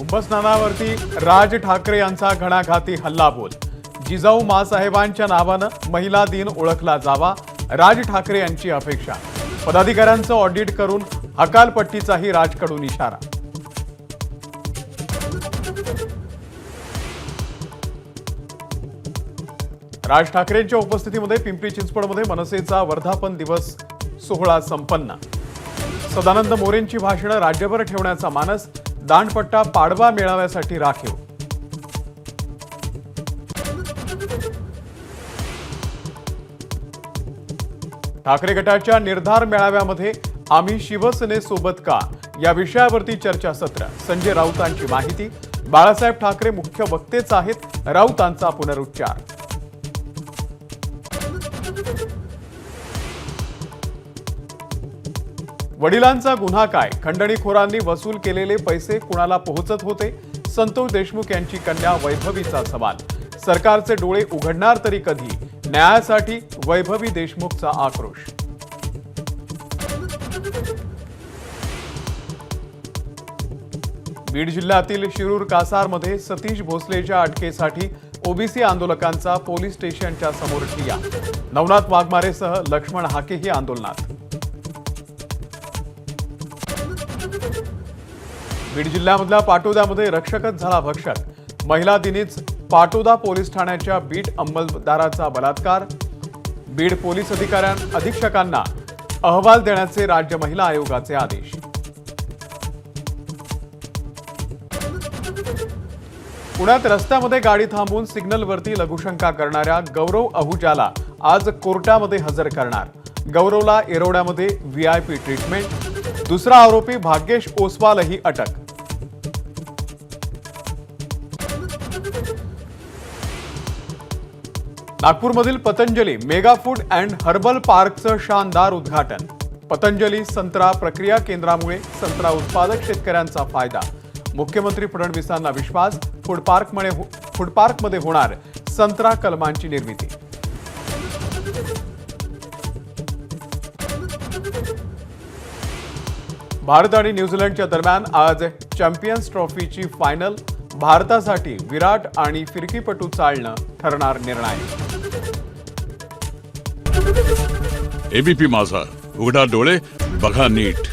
कुंभस्नानावरती राज ठाकरे यांचा घणाघाती हल्लाबोल। जिजाऊ माँसाहेबांच्या नावानं महिला दिन ओळखला जावा, राज ठाकरे यांची अपेक्षा। पदाधिकाऱ्यांचं ऑडिट करून हकालपट्टीचाही राजकडून इशारा। राज ठाकरेंच्या उपस्थितीमध्ये पिंपरी चिंचवडमध्ये मनसेचा वर्धापन दिवस सोहळा संपन्न। सदानंद मोरेंची भाषणं राज्यभर ठेवण्याचा मानस, दांडपट्टा पाडवा मेळाव्यासाठी राखीव। ठाकरे गटाच्या निर्धार मेळाव्यामध्ये आम्ही शिवसेनेसोबत का या विषयावरती चर्चासत्र। संजय राऊतांची माहिती, बाळासाहेब ठाकरे मुख्य वक्तेच आहेत, राऊतांचा पुनरुच्चार। वडिलांचा गुन्हा काय, खंडणीखोरांनी वसूल केलेले पैसे कुणाला पोहोचत होते, संतोष देशमुख यांची कन्या वैभवीचा सवाल। सरकारचे डोळे उघडणार तरी कधी, न्यायासाठी वैभवी देशमुखचा आक्रोश। बीड जिल्ह्यातील शिरूर कासारमध्ये सतीश भोसलेच्या अटकेसाठी ओबीसी आंदोलकांचा पोलीस स्टेशनच्या समोर ठिय्या। नवनाथ वाघमारेसह लक्ष्मण हाकेही आंदोलनात। बीड जिल्ह्यामधल्या पाटोद्यामध्ये रक्षकच झाला भक्षक। महिला दिनीच पाटोदा पोलीस ठाण्याच्या बीट अंमलदाराचा बलात्कार। बीड पोलीस अधीक्षकांना अहवाल देण्याचे राज्य महिला आयोगाचे आदेश। पुण्यात रस्त्यामध्ये गाडी थांबवून सिग्नलवरती लघुशंका करणाऱ्या गौरव अहुजाला आज कोर्टामध्ये हजर करणार। गौरवला येरवड्यामध्ये व्हीआयपी ट्रीटमेंट। दुसरा आरोपी भाग्येश ओसवालही अटक। नागपूरमधील Patanjali mega food and herbal पार्कचं शानदार उद्घाटन। पतंजली संत्रा प्रक्रिया केंद्रामुळे संत्रा उत्पादक शेतकऱ्यांचा फायदा। मुख्यमंत्री फडणवीसांना विश्वास, फूड पार्कमध्ये होणार संत्रा कलमांची निर्मिती। भारत आणि न्यूझीलंडच्या दरम्यान आज चॅम्पियन्स ट्रॉफीची फायनल। भारतासाठी विराट आणि फिरकीपटू चालणं ठरणार निर्णायक। एबीपी माझा, उघडा डोळे बघा नीट।